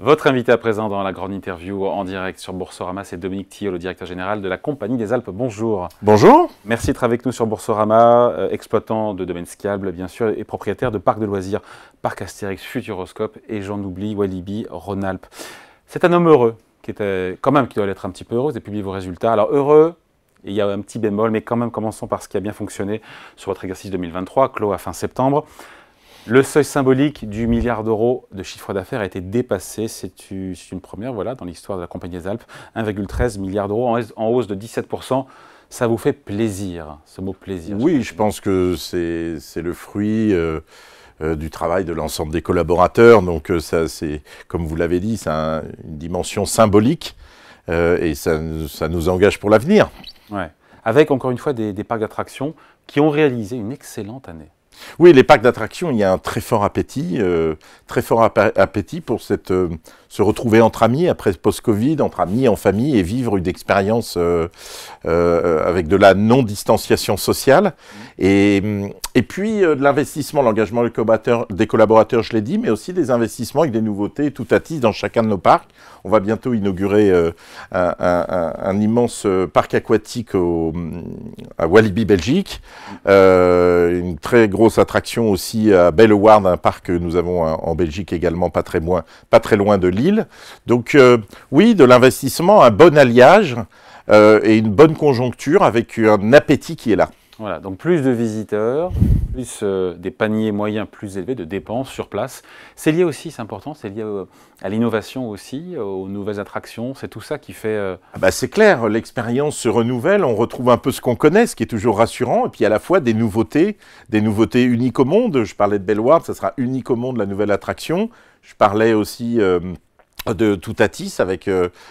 Votre invité à présent dans la grande interview en direct sur Boursorama, c'est Dominique Tillot, le directeur général de la Compagnie des Alpes. Bonjour. Bonjour. Merci d'être avec nous sur Boursorama, exploitant de domaines skiables bien sûr et propriétaire de parcs de loisirs, Parc Astérix, Futuroscope et j'en oublie, Walibi, Rhône-Alpes. C'est un homme heureux, qui doit être un petit peu heureux, vous avez publié vos résultats. Alors heureux, il y a un petit bémol, mais quand même commençons par ce qui a bien fonctionné sur votre exercice 2023, clos à fin septembre. Le seuil symbolique du milliard d'euros de chiffre d'affaires a été dépassé. C'est une première dans l'histoire de la Compagnie des Alpes. 1,13 milliard d'euros en hausse de 17%. Ça vous fait plaisir, ce mot plaisir? Oui, je pense que c'est le fruit du travail de l'ensemble des collaborateurs. Donc ça, c'est, comme vous l'avez dit, c'est une dimension symbolique et ça nous engage pour l'avenir. Ouais. Avec encore une fois des parcs d'attractions qui ont réalisé une excellente année. Oui, les parcs d'attractions, il y a un très fort appétit pour se retrouver entre amis après post-Covid, entre amis, en famille, et vivre une expérience avec de la non-distanciation sociale. Et puis de l'investissement, l'engagement des collaborateurs, je l'ai dit, mais aussi des investissements avec des nouveautés tout à dans chacun de nos parcs. On va bientôt inaugurer un immense parc aquatique à Walibi, Belgique. Une très grosse attraction aussi à Bellewaerde, un parc que nous avons en Belgique également, pas très loin de Lille. Donc oui, de l'investissement, un bon alliage et une bonne conjoncture avec un appétit qui est là. Voilà, donc plus de visiteurs, plus des paniers moyens plus élevés de dépenses sur place. C'est lié aussi, c'est important, c'est lié à l'innovation aussi, aux nouvelles attractions. C'est tout ça qui fait... c'est clair, l'expérience se renouvelle, on retrouve un peu ce qu'on connaît, ce qui est toujours rassurant, et puis à la fois des nouveautés uniques au monde. Je parlais de Bellewaerde, ça sera unique au monde, la nouvelle attraction. Je parlais aussi... de Toutatis avec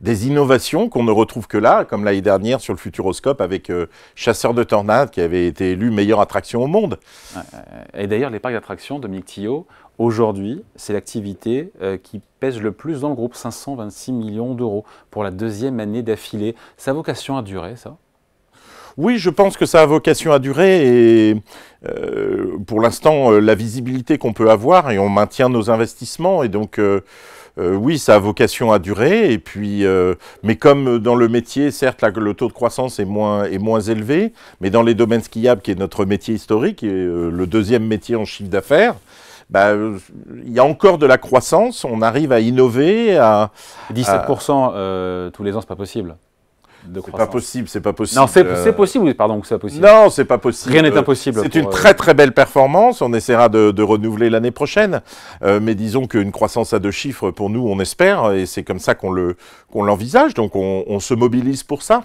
des innovations qu'on ne retrouve que là, comme l'année dernière sur le Futuroscope avec Chasseur de Tornades qui avait été élu meilleure attraction au monde. Et d'ailleurs, les parcs d'attractions, Dominique Tillot, aujourd'hui, c'est l'activité qui pèse le plus dans le groupe, 526 millions d'euros pour la deuxième année d'affilée. Ça a vocation à durer, ça ? Oui, je pense que ça a vocation à durer et pour l'instant, la visibilité qu'on peut avoir et on maintient nos investissements et donc... oui, ça a vocation à durer, et puis, mais comme dans le métier, certes, le taux de croissance est moins élevé, mais dans les domaines skiables, qui est notre métier historique, et le deuxième métier en chiffre d'affaires, il y a encore de la croissance, on arrive à innover. 17% tous les ans, c'est pas possible. C'est pas possible. Non, c'est possible ou pardon, c'est possible? Non, c'est pas possible. Rien n'est impossible. C'est une très belle performance. On essaiera de renouveler l'année prochaine. Mais disons qu'une croissance à 2 chiffres, pour nous, on espère, et c'est comme ça qu'on l'envisage. Donc on se mobilise pour ça.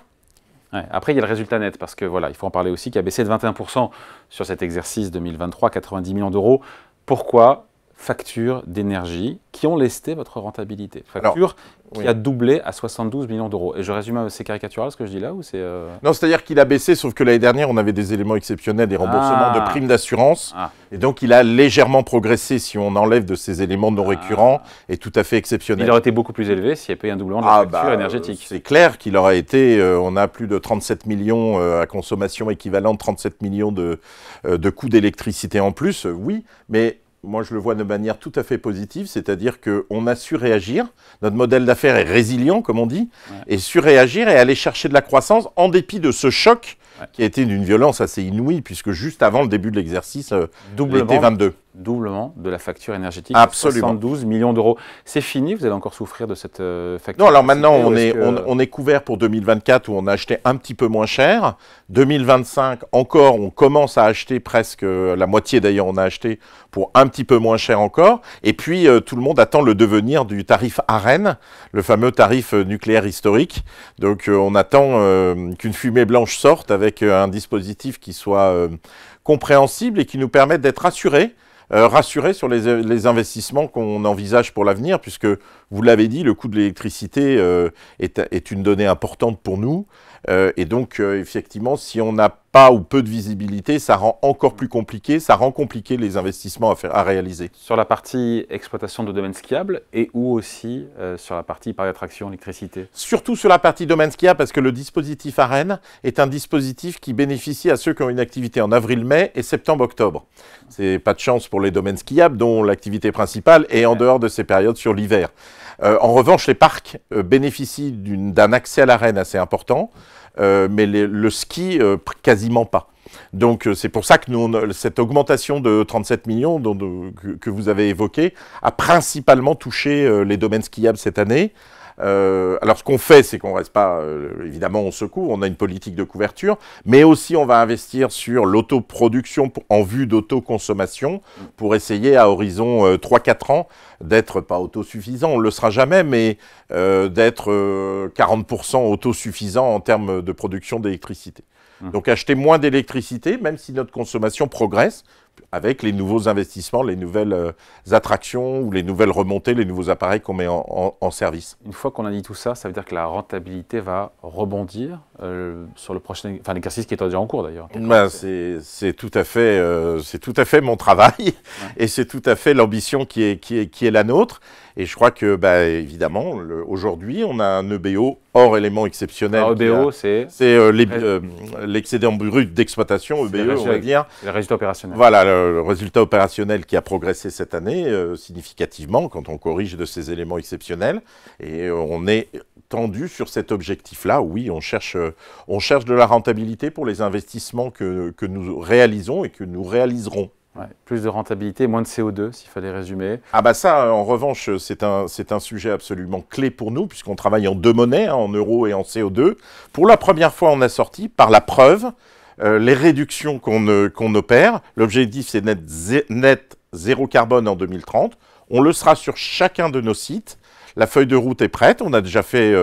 Ouais, après, il y a le résultat net, parce que il faut en parler aussi, qui a baissé de 21% sur cet exercice 2023, 90 millions d'euros. Pourquoi? Factures d'énergie qui ont lesté votre rentabilité. Facture qui a doublé à 72 millions d'euros. Et je résume, c'est caricatural ce que je dis là ou c'est... Non, c'est-à-dire qu'il a baissé, sauf que l'année dernière, on avait des éléments exceptionnels, des remboursements de primes d'assurance. Et donc, il a légèrement progressé si on enlève de ces éléments non récurrents et tout à fait exceptionnels. Il aurait été beaucoup plus élevé s'il y avait pas eu un doublement de la facture énergétique. C'est clair qu'il aurait été... on a plus de 37 millions à consommation équivalente, 37 millions de coûts d'électricité en plus, oui, mais... Moi, je le vois de manière tout à fait positive, c'est-à-dire qu'on a su réagir. Notre modèle d'affaires est résilient, comme on dit, et su réagir et aller chercher de la croissance en dépit de ce choc qui a été d'une violence assez inouïe, puisque juste avant le début de l'exercice, l'été 22. Doublement de la facture énergétique, absolument. 72 millions d'euros. C'est fini, vous allez encore souffrir de cette facture? Non, alors maintenant, on est couvert pour 2024 où on a acheté un petit peu moins cher. 2025, encore, on commence à acheter presque la moitié d'ailleurs, on a acheté pour un petit peu moins cher encore. Et puis, tout le monde attend le devenir du tarif ARENH, le fameux tarif nucléaire historique. Donc, on attend qu'une fumée blanche sorte avec un dispositif qui soit compréhensible et qui nous permette d'être rassurés sur les investissements qu'on envisage pour l'avenir, puisque, vous l'avez dit, le coût de l'électricité est une donnée importante pour nous. Et donc, effectivement, si on n'a pas ou peu de visibilité, ça rend encore plus compliqué, ça rend compliqué les investissements à réaliser. Sur la partie exploitation de domaines skiables et ou aussi sur la partie parc d'attraction, électricité? Surtout sur la partie domaine skiable, parce que le dispositif ARENH est un dispositif qui bénéficie à ceux qui ont une activité en avril-mai et septembre-octobre. C'est pas de chance pour les domaines skiables, dont l'activité principale est en dehors de ces périodes sur l'hiver. En revanche, les parcs bénéficient d'un accès à l'arène assez important, mais le ski, quasiment pas. Donc c'est pour ça que cette augmentation de 37 millions que vous avez évoquée a principalement touché les domaines skiables cette année. Alors ce qu'on fait, c'est qu'on ne reste pas, évidemment on secoue, on a une politique de couverture, mais aussi on va investir sur l'autoproduction en vue d'autoconsommation pour essayer à horizon 3-4 ans d'être pas autosuffisant, on ne le sera jamais, mais d'être 40% autosuffisant en termes de production d'électricité. Donc acheter moins d'électricité, même si notre consommation progresse, avec les nouveaux investissements, les nouvelles attractions ou les nouvelles remontées, les nouveaux appareils qu'on met en service. Une fois qu'on a dit tout ça, ça veut dire que la rentabilité va rebondir sur le prochain, enfin l'exercice qui est déjà en cours d'ailleurs. Ben, c'est tout à fait mon travail et c'est tout à fait l'ambition qui est la nôtre. Et je crois que, bah, évidemment, aujourd'hui, on a un EBO hors élément exceptionnel. Alors, EBO, c'est l'excédent brut d'exploitation, EBE, on va dire. Le résultat opérationnel. Voilà, le résultat opérationnel qui a progressé cette année significativement quand on corrige de ces éléments exceptionnels. Et on est tendu sur cet objectif-là. Oui, on cherche de la rentabilité pour les investissements que nous réalisons et que nous réaliserons. Ouais, plus de rentabilité, moins de CO2, s'il fallait résumer. Ah bah ça, en revanche, c'est un sujet absolument clé pour nous, puisqu'on travaille en deux monnaies, hein, en euros et en CO2. Pour la première fois, on a sorti, par la preuve, les réductions qu'on opère. L'objectif, c'est net zéro carbone en 2030. On le sera sur chacun de nos sites. La feuille de route est prête. On a déjà fait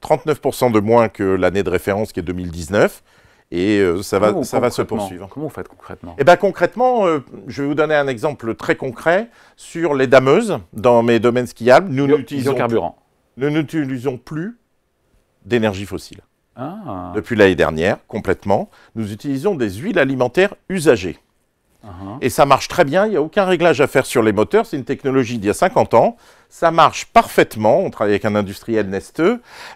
39% de moins que l'année de référence, qui est 2019. Et ça va se poursuivre. Comment vous faites concrètement? Eh bien concrètement, je vais vous donner un exemple très concret sur les dameuses dans mes domaines skiables. Nous n'utilisons plus d'énergie fossile. Ah. Depuis l'année dernière, complètement. Nous utilisons des huiles alimentaires usagées. Et ça marche très bien, il n'y a aucun réglage à faire sur les moteurs, c'est une technologie d'il y a 50 ans, ça marche parfaitement, on travaille avec un industriel Neste,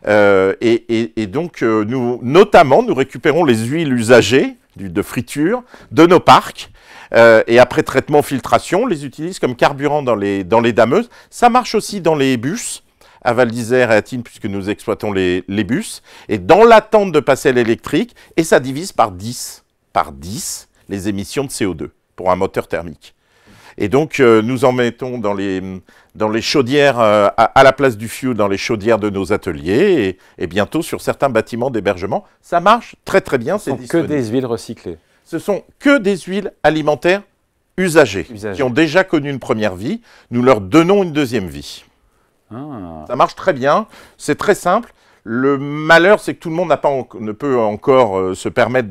et donc nous récupérons les huiles usagées de friture de nos parcs, et après traitement filtration, on les utilise comme carburant dans les dameuses. Ça marche aussi dans les bus, à Val d'Isère et à Tignes, puisque nous exploitons les bus, et dans l'attente de passer à l'électrique, et ça divise par 10 les émissions de CO2 pour un moteur thermique. Et donc, nous en mettons dans les chaudières, à la place du fioul, dans les chaudières de nos ateliers, et bientôt sur certains bâtiments d'hébergement. Ça marche très très bien. Ce ne sont que des huiles recyclées. Ce sont que des huiles alimentaires usagées, qui ont déjà connu une première vie. Nous leur donnons une deuxième vie. Ah. Ça marche très bien, c'est très simple. Le malheur, c'est que tout le monde ne peut encore se permettre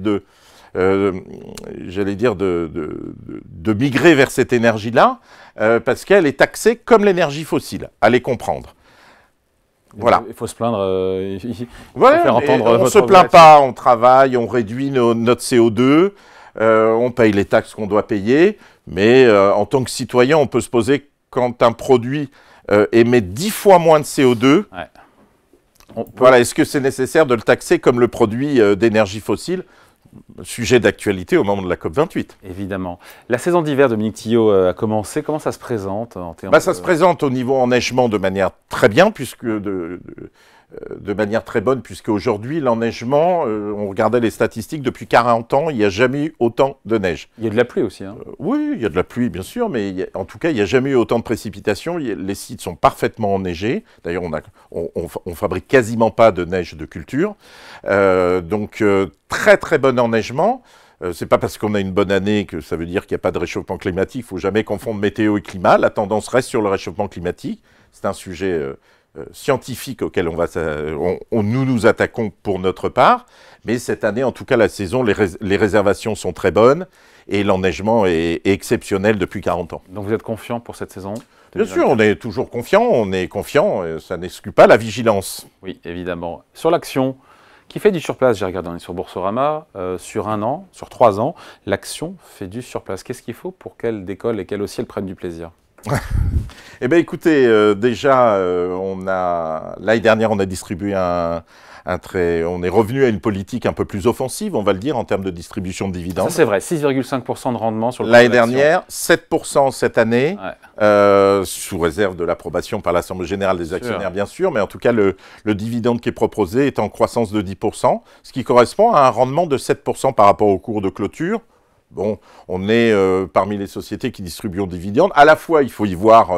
j'allais dire, de migrer vers cette énergie-là, parce qu'elle est taxée comme l'énergie fossile, à les comprendre. Voilà. Il faut se plaindre, faut faire entendre on ne se plaint pas, on travaille, on réduit notre CO2, on paye les taxes qu'on doit payer, mais en tant que citoyen, on peut se poser quand un produit émet 10 fois moins de CO2, voilà, est-ce que c'est nécessaire de le taxer comme le produit d'énergie fossile ? Sujet d'actualité au moment de la COP28. Évidemment. La saison d'hiver, Dominique Tillot, a commencé. Comment ça se présente en termes Ça se présente au niveau enneigement de manière très bien, de manière très bonne, puisque aujourd'hui, l'enneigement, on regardait les statistiques, depuis 40 ans, il n'y a jamais eu autant de neige. Il y a de la pluie aussi. Hein. Oui, il y a de la pluie, bien sûr, mais en tout cas, il n'y a jamais eu autant de précipitations. Les sites sont parfaitement enneigés. D'ailleurs, on fabrique quasiment pas de neige de culture. Donc, très, très bon enneigement. C'est pas parce qu'on a une bonne année que ça veut dire qu'il n'y a pas de réchauffement climatique. Il ne faut jamais confondre météo et climat. La tendance reste sur le réchauffement climatique. C'est un sujet scientifique auquel nous nous attaquons pour notre part. Mais cette année, en tout cas, la saison, les réservations sont très bonnes et l'enneigement est exceptionnel depuis 40 ans. Donc vous êtes confiant pour cette saison ? Bien sûr, on est toujours confiant, ça n'exclut pas la vigilance. Oui, évidemment. Sur l'action, qui fait du surplace, j'ai regardé, on est sur Boursorama, sur 1 an, sur 3 ans, l'action fait du surplace. Qu'est-ce qu'il faut pour qu'elle décolle et qu'elle aussi elle prenne du plaisir ? Eh bien, écoutez, déjà, l'année dernière, on a distribué on est revenu à une politique un peu plus offensive, on va le dire, en termes de distribution de dividendes. Ça, c'est vrai, 6,5% de rendement sur le L'année dernière, 7% cette année, ouais. sous réserve de l'approbation par l'Assemblée générale des actionnaires, bien sûr, mais en tout cas, le dividende qui est proposé est en croissance de 10%, ce qui correspond à un rendement de 7% par rapport au cours de clôture. Bon, on est parmi les sociétés qui distribuent des dividendes. À la fois, il faut y voir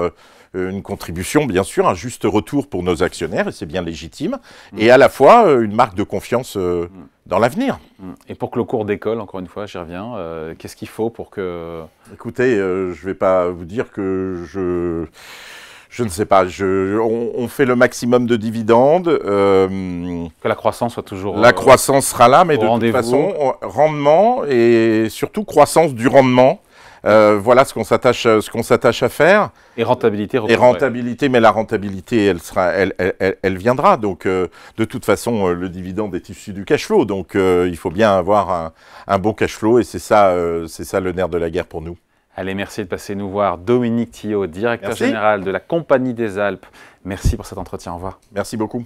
une contribution, bien sûr, un juste retour pour nos actionnaires, et c'est bien légitime, et à la fois une marque de confiance dans l'avenir. Et pour que le cours décolle, encore une fois, j'y reviens, qu'est-ce qu'il faut pour que... Écoutez, je ne vais pas vous dire que je ne sais pas, on fait le maximum de dividendes. Que la croissance soit toujours... La croissance sera là, mais de toute façon, rendement et surtout croissance du rendement. Voilà ce qu'on s'attache à faire. Et rentabilité. Et rentabilité, mais la rentabilité, elle viendra. Donc, de toute façon, le dividende est issu du cash flow. Donc, il faut bien avoir un bon cash flow. Et c'est ça le nerf de la guerre pour nous. Allez, merci de passer nous voir. Dominique Thillot, directeur général de la Compagnie des Alpes. Merci pour cet entretien. Au revoir. Merci beaucoup.